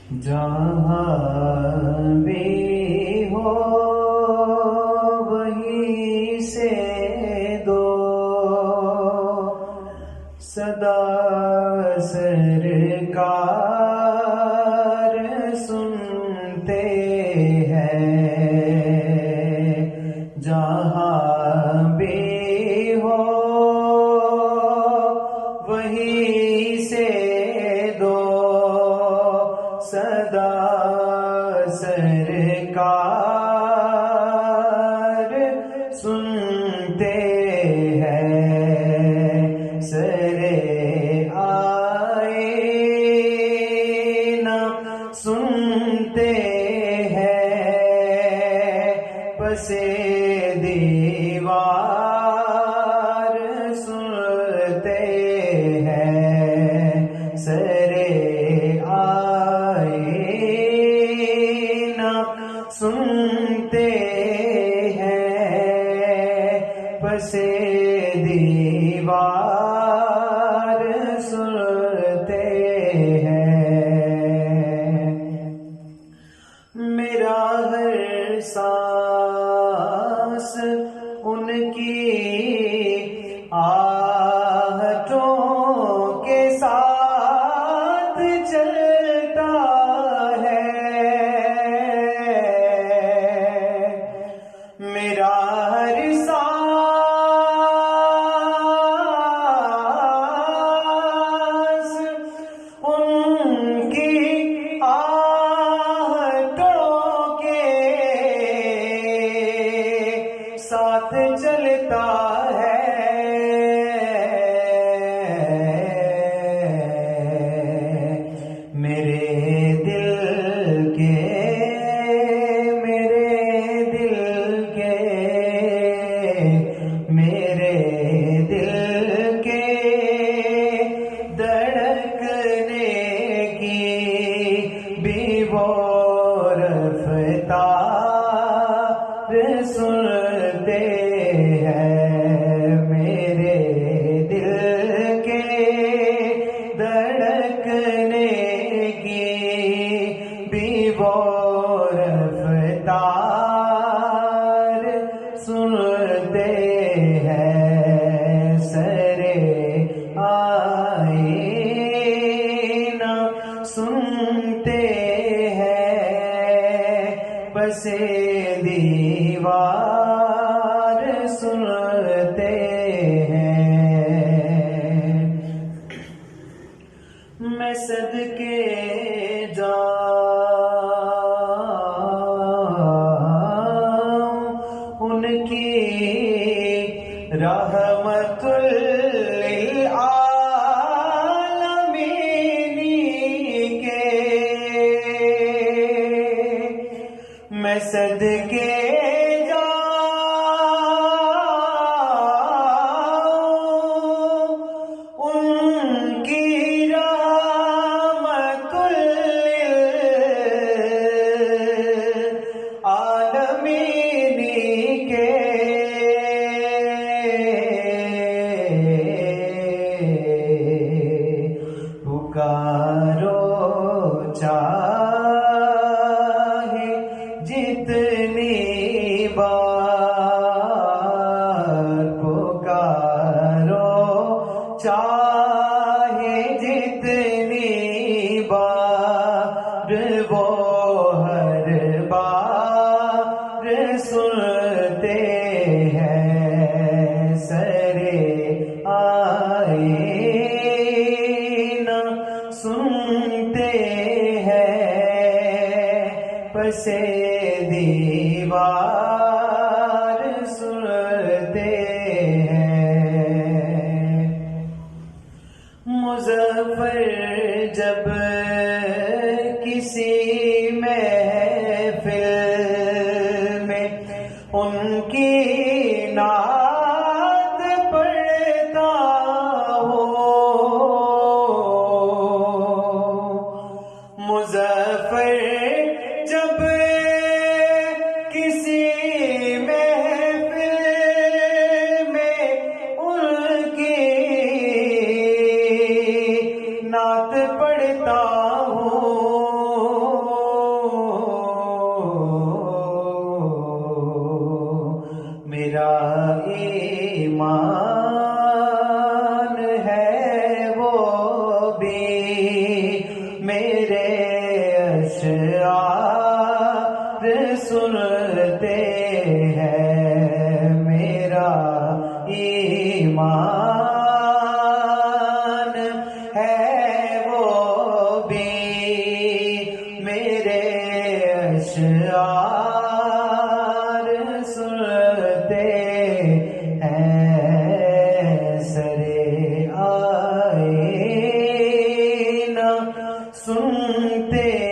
جہاں بھی ہو وہیں سے دو صدا سرکار سنتے ہیں، جہاں بھی ہو وہیں سے دو صدا سرکار سنتے ہیں، سرے آئے نہ سنتے ہیں، پسے دیوار سنتے ہیں، سرے سنتے ہیں، پسے دیوار سنتے ہیں، میرا ہر سانس ان کی آہٹوں کے ساتھ چلتا میرا ہر سانس ان کی آہٹوں کے ساتھ چلتا ہے، میرے دل کے دھڑکنے کی بھی وہ رفتار سنتے ہیں، میرے دل کے دھڑکنے کی بھی وہ رفتار سنتے ہیں، سرے آئے نہ سنتے ہیں، پسے دیوار سنتے ہیں، میں صدقے جاؤں ان کی رحمت للعالمین کے، میں صدقے پکارو چاہے جتنی بار، پکارو چاہے جتنی بار، وہ ہر بار سنتے ہیں، سرے آئے سنتے ہیں، پسے دیوار سنتے ہیں، مظفر جب کسی محفل میں ان کی نعت پڑھتا مظفر جب کسی محفل میں ان کی نعت پڑھتا ہوں سنتے